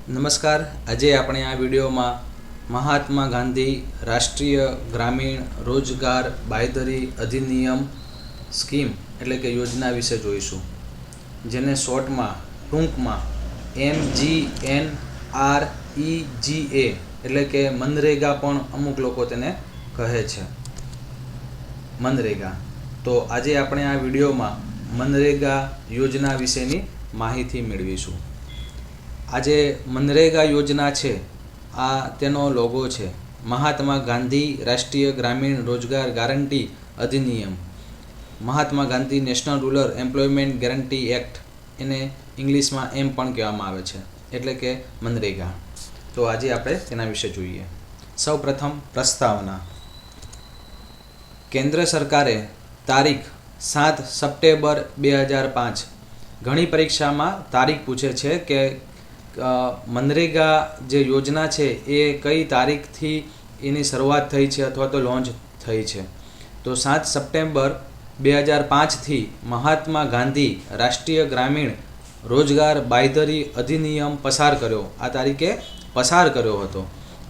નમસ્કાર. આજે આપણે આ વિડીયોમાં મહાત્મા ગાંધી રાષ્ટ્રીય ગ્રામીણ રોજગાર બાંયધરી અધિનિયમ સ્કીમ એટલે કે યોજના વિશે જોઈશું, જેને શોર્ટમાં ટૂંકમાં MGNREGA એટલે કે મનરેગા પણ અમુક લોકો તેને કહે છે, મનરેગા. તો આજે આપણે આ વિડીયોમાં મનરેગા યોજના વિશેની માહિતી મેળવીશું. આજે મનરેગા યોજના છે, આ તેનો લોગો છે, મહાત્મા ગાંધી રાષ્ટ્રીય ગ્રામીણ રોજગાર ગારંટી અધિનિયમ, Mahatma Gandhi national rural employment guarantee act, એને ઇંગ્લિશમાં એમ પણ કહેવામાં આવે છે, એટલે કે મનરેગા. તો આજે આપણે તેના વિશે જોઈએ. સૌ પ્રથમ પ્રસ્તાવના. કેન્દ્ર સરકારે તારીખ 7 સપ્ટેમ્બર 2005, ઘણી પરીક્ષામાં તારીખ પૂછે છે કે મનરેગા જે યોજના છે એ કઈ તારીખથી એની શરૂઆત થઈ છે અથવા તો લોન્ચ થઈ છે. તો 7 સપ્ટેમ્બર 2005થી મહાત્મા ગાંધી રાષ્ટ્રીય ગ્રામીણ રોજગાર બાંયધરી અધિનિયમ પસાર કર્યો, આ તારીખે પસાર કર્યો હતો,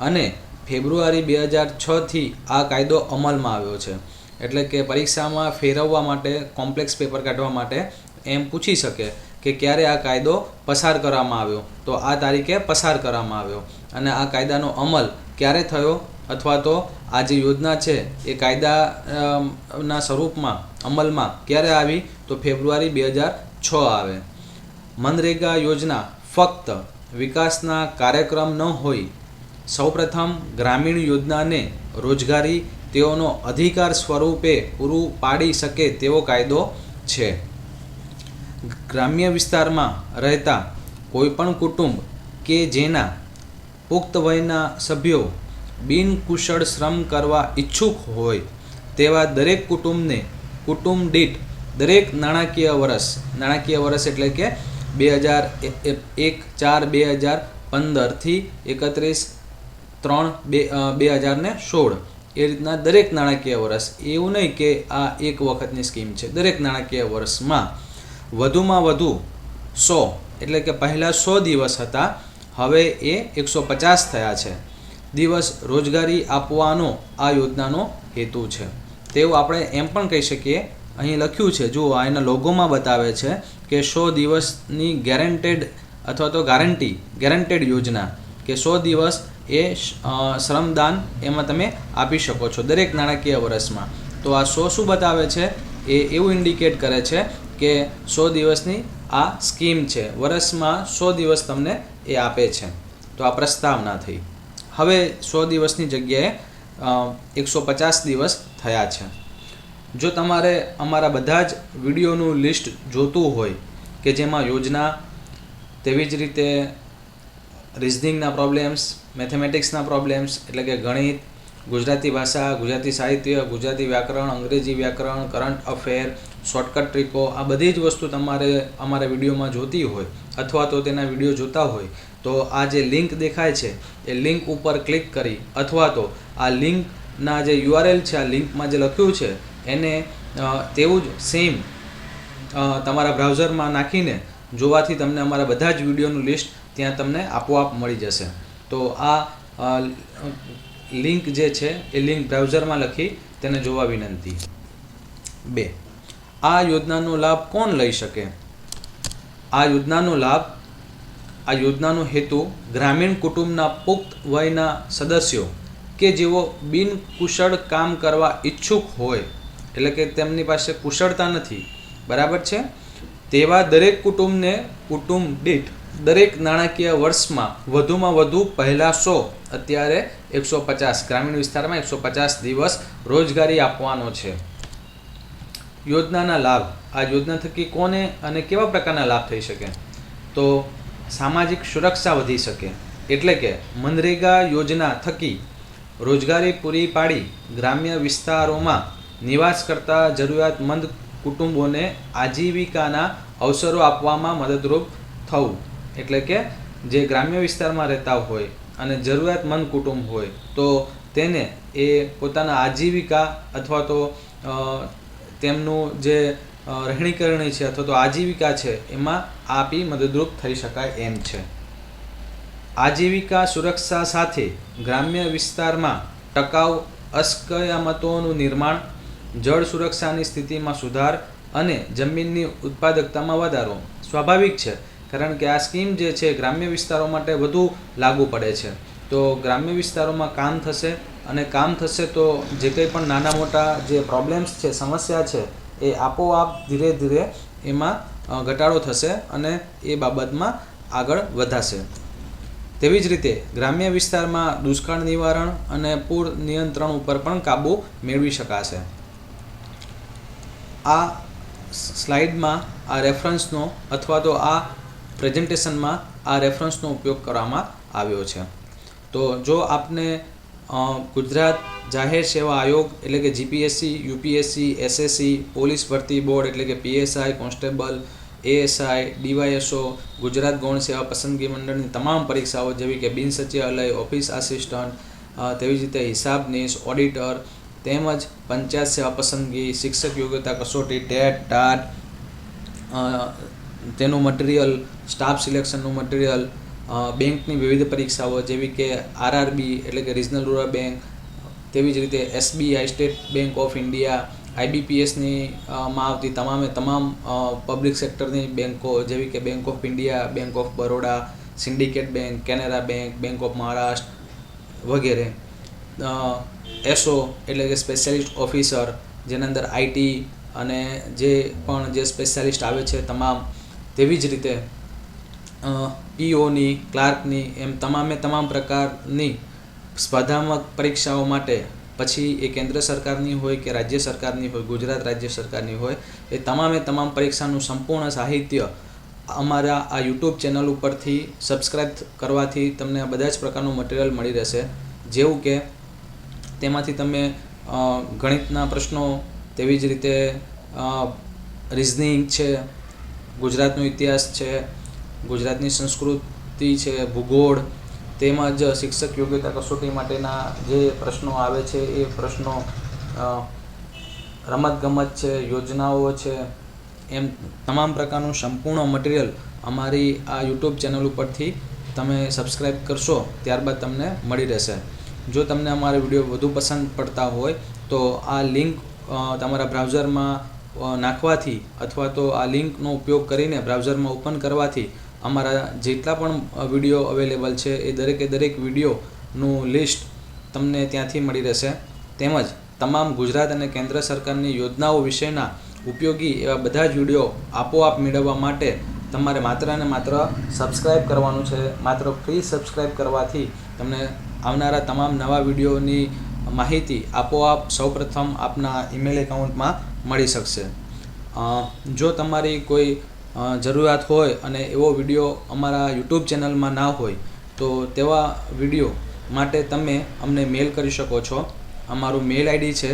અને ફેબ્રુઆરી 2006થી આ કાયદો અમલમાં આવ્યો છે. એટલે કે પરીક્ષામાં ફેરવવા માટે, કોમ્પ્લેક્સ પેપર કાઢવા માટે એમ પૂછી શકે કે ક્યારે આ કાયદો પસાર કરવામાં આવ્યો, તો આ તારીખે પસાર કરવામાં આવ્યો. અને આ કાયદાનો અમલ ક્યારે થયો અથવા તો આ જે યોજના છે એ કાયદાના સ્વરૂપમાં અમલમાં ક્યારે આવી, તો ફેબ્રુઆરી 2006 આવે. મનરેગા યોજના ફક્ત વિકાસના કાર્યક્રમ ન હોય, સૌપ્રથમ ગ્રામીણ યોજનાને રોજગારી તેઓનો અધિકાર સ્વરૂપે પૂરું પાડી શકે તેવો કાયદો છે. ગ્રામ્ય વિસ્તારમાં રહેતા કોઈપણ કુટુંબ કે જેના પુખ્ત વયના સભ્યો બિનકુશળ શ્રમ કરવા ઈચ્છુક હોય તેવા દરેક કુટુંબને કુટુંબ દીઠ દરેક નાણાકીય વર્ષ એટલે કે 2001/4/2015થી 31/3/2016 એ રીતના દરેક નાણાકીય વર્ષ, એવું નહીં કે આ એક વખતની સ્કીમ છે, દરેક નાણાકીય વર્ષમાં વધુમાં વધુ 100 એટલે કે પહેલાં 100 દિવસ હતા, હવે એ 150 થયા છે, દિવસ રોજગારી આપવાનો આ યોજનાનો હેતુ છે. તેવું આપણે એમ પણ કહી શકીએ, અહીં લખ્યું છે, જુઓ આ એના લોગોમાં બતાવે છે કે 100 દિવસની ગેરંટેડ અથવા તો ગેરંટેડ યોજના, કે 100 દિવસ એ શ્રમદાન એમાં તમે આપી શકો છો દરેક નાણાકીય વર્ષમાં. તો આ 100 શું બતાવે છે, એ એવું ઇન્ડિકેટ કરે છે કે 100 દિવસની આ સ્કીમ છે, વર્ષમાં 100 દિવસ તમને એ આપે છે. તો આ પ્રસ્તાવના થઈ. હવે 100 દિવસની જગ્યાએ 150 દિવસ થયા છે. જો તમારે અમારા બધા જ વિડીયોનું લિસ્ટ જોતું હોય કે જેમાં યોજના, તેવી જ રીતે રિઝનિંગના પ્રોબ્લેમ્સ, મેથેમેટિક્સના પ્રોબ્લેમ્સ એટલે કે ગણિત, ગુજરાતી ભાષા, ગુજરાતી સાહિત્ય, ગુજરાતી વ્યાકરણ, અંગ્રેજી વ્યાકરણ, કરંટ અફેર, શોર્ટકટ ટ્રીકો, આ બધી જ વસ્તુ તમારે અમારા વિડીયોમાં જોતી હોય અથવા તો તેના વિડીયો જોતા હોય, તો આ જે લિંક દેખાય છે એ લિંક ઉપર ક્લિક કરી અથવા તો આ લિંકના જે URL છે, આ લિંકમાં જે લખ્યું છે એને તેવું જ સેમ તમારા બ્રાઉઝરમાં નાખીને જોવાથી તમને અમારા બધા જ વિડીયોનું લિસ્ટ ત્યાં તમને આપોઆપ મળી જશે. તો આ લિંક જે છે એ લિંક બ્રાઉઝરમાં લખી તેને જોવા વિનંતી. 2. આ યોજનાનો લાભ કોણ લઈ શકે? આ યોજનાનો હેતુ ગ્રામીણ કુટુંબના પુખ્ત વયના સદસ્યો કે જેઓ બિનકુશળ કામ કરવા ઈચ્છુક હોય, એટલે કે તેમની પાસે કુશળતા નથી, બરાબર છે, તેવા દરેક કુટુંબને કુટુંબ દીઠ દરેક નાણાકીય વર્ષમાં વધુમાં વધુ પહેલા 100, અત્યારે 150, ગ્રામીણ વિસ્તારમાં 150 દિવસ રોજગારી આપવાનો છે. યોજનાના લાભ. આ યોજના થકી કોને અને કેવા પ્રકારના લાભ થઈ શકે? તો સામાજિક સુરક્ષા વધી શકે, એટલે કે મનરેગા યોજના થકી રોજગારી પૂરી પાડી ગ્રામ્ય વિસ્તારોમાં નિવાસ કરતા જરૂરિયાતમંદ કુટુંબોને આજીવિકાના અવસરો આપવામાં મદદરૂપ થવું. એટલે કે જે ગ્રામ્ય વિસ્તારમાં રહેતા હોય અને જરૂરિયાતમંદ કુટુંબ હોય તો તેને એ પોતાના આજીવિકા અથવા તો તેમનું જે રહેણીકરણી છે અથવા તો આજીવિકા છે એમાં આપી મદદરૂપ થઈ શકાય એમ છે. આજીવિકા સુરક્ષા સાથે ગ્રામ્ય વિસ્તારમાં ટકાઉ અસ્કયામતોનું નિર્માણ, જળ સુરક્ષાની સ્થિતિમાં સુધાર અને જમીનની ઉત્પાદકતામાં વધારો. સ્વાભાવિક છે, કારણ કે આ સ્કીમ જે છે ગ્રામ્ય વિસ્તારો માટે વધુ લાગુ પડે છે. તો ગ્રામ્ય વિસ્તારોમાં કામ થશે, અને કામ થશે તો જે કંઈ પણ નાના મોટા જે પ્રોબ્લેમ્સ છે, સમસ્યા છે, એ આપોઆપ ધીરે ધીરે એમાં ઘટાડો થશે અને એ બાબતમાં આગળ વધાશે. તેવી જ રીતે ગ્રામ્ય વિસ્તારમાં દુષ્કાળ નિવારણ અને પૂર નિયંત્રણ ઉપર પણ કાબૂ મેળવી શકાશે. આ સ્લાઇડમાં આ રેફરન્સનો અથવા તો આ પ્રેઝન્ટેશનમાં આ રેફરન્સનો ઉપયોગ કરવામાં આવ્યો છે. તો જો આપને ગુજરાત જાહેર સેવા આયોગ એટલે કે જીપીએસસી, યુપીએસસી, એસએસસી, પોલીસ ભરતી બોર્ડ એટલે કે PSI, constable, ASI, DYSO, Gujarat ગૌણ સેવા પસંદગી મંડળની તમામ પરીક્ષાઓ જેવી કે બિન સચિવાલય, ઓફિસ આસિસ્ટન્ટ, તેવી જ રીતે હિસાબનીશ, ઓડિટર, તેમજ પંચાયત સેવા પસંદગી, શિક્ષક યોગ્યતા કસોટી, ટેટ, ટાટ, તેનું મટીરિયલ, સ્ટાફ સિલેક્શનનું મટીરિયલ, બેંકની વિવિધ પરીક્ષાઓ જેવી કે આરઆરબી એટલે કે રિજનલ રૂરલ બેંક, તેવી જ રીતે SBI state bank of India, આઈબીપીએસની માં આવતી તમામે તમામ પબ્લિક સેક્ટરની બેંકો જેવી કે bank of India, bank of Baroda, syndicate bank, Canara bank, bank of Maharashtra વગેરે. એસઓ એટલે કે સ્પેશિયાલિસ્ટ ઓફિસર, જેના અંદર આઈટી અને જે પણ જે સ્પેશિયાલિસ્ટ આવે છે તમામ. તેવી જ રીતે પીઓની, ક્લાર્કની, એમ તમામે તમામ પ્રકારની સ્પર્ધાત્મક પરીક્ષાઓ માટે, પછી એ કેન્દ્ર સરકારની હોય કે રાજ્ય સરકારની હોય, ગુજરાત રાજ્ય સરકારની હોય, એ તમામે તમામ પરીક્ષાનું સંપૂર્ણ સાહિત્ય અમારા આ યુટ્યુબ ચેનલ ઉપરથી સબસ્ક્રાઈબ કરવાથી તમને આ બધા જ પ્રકારનું મટીરિયલ મળી રહેશે. જેવું કે તેમાંથી તમે ગણિતના પ્રશ્નો, તેવી જ રીતે રિઝનિંગ છે, ગુજરાતનો ઇતિહાસ છે, ગુજરાતની સંસ્કૃતિ છે, ભૂગોળ, તેમજ શિક્ષક યોગ્યતા કસોટી માટેના જે પ્રશ્નો આવે છે એ પ્રશ્નો, રમતગમત છે, યોજનાઓ છે, એમ તમામ પ્રકારનું સંપૂર્ણ મટીરિયલ અમારી આ યુટ્યુબ ચેનલ ઉપરથી તમે સબસ્ક્રાઈબ કરશો ત્યારબાદ તમને મળી રહેશે. જો તમને અમારા વિડીયો વધુ પસંદ પડતા હોય તો આ લિંક તમારા બ્રાઉઝરમાં નાખવાથી અથવા તો આ લિંકનો ઉપયોગ કરીને બ્રાઉઝરમાં ઓપન કરવાથી અમારા જેટલા પણ વિડીયો અવેલેબલ છે એ દરેકે દરેક વિડીયોનું લિસ્ટ તમને ત્યાંથી મળી રહેશે. તેમજ તમામ ગુજરાત અને કેન્દ્ર સરકારની યોજનાઓ વિશેના ઉપયોગી એવા બધા જ વિડીયો આપોઆપ મેળવવા માટે તમારે માત્ર અને માત્ર સબસ્ક્રાઈબ કરવાનું છે. માત્ર ફ્રી સબસ્ક્રાઈબ કરવાથી તમને આવનારા તમામ નવા વિડીયોની માહિતી આપોઆપ સૌપ્રથમ આપના ઈમેલ એકાઉન્ટમાં મળી શકશે. જો તમારી કોઈ જરૂરિયાત હોય અને એવો વિડીયો અમારા યુટ્યુબ ચેનલમાં ના હોય તો તેવા વિડીયો માટે તમે અમને મેલ કરી શકો છો. અમારું મેલ આઈડી છે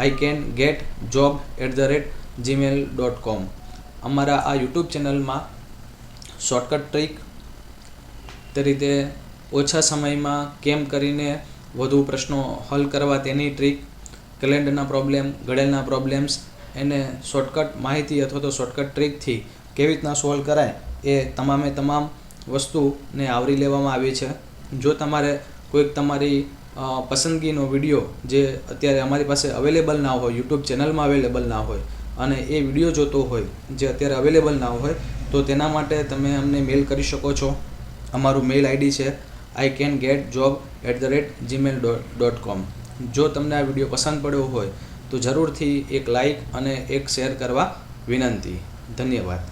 icangetjob@gmail.com. અમારા આ યુટ્યુબ ચેનલમાં શોર્ટકટ ટ્રીક, તે રીતે ઓછા સમયમાં કેમ કરીને વધુ પ્રશ્નો હલ કરવા તેની ટ્રીક, કેલેન્ડરના પ્રોબ્લેમ, ઘડેલના પ્રોબ્લેમ્સ, એને શોર્ટકટ માહિતી અથવા તો શોર્ટકટ ટ્રીકથી કેવી રીતના સોલ્વ કરાય એ તમામે તમામ વસ્તુને આવરી લેવામાં આવી છે. જો તમારે કોઈક તમારી પસંદગીનો વિડીયો જે અત્યારે અમારી પાસે અવેલેબલ ના હોય, યુટ્યુબ ચેનલમાં અવેલેબલ ના હોય, અને એ વિડીયો જોતો હોય જે અત્યારે અવેલેબલ ના હોય, તો તેના માટે તમે અમને મેલ કરી શકો છો. અમારું મેલ આઈડી છે icangetjob@gmail.com. જો તમને આ વિડીયો પસંદ પડ્યો હોય તો જરૂરથી એક લાઈક અને એક શેર કરવા વિનંતી. ધન્યવાદ.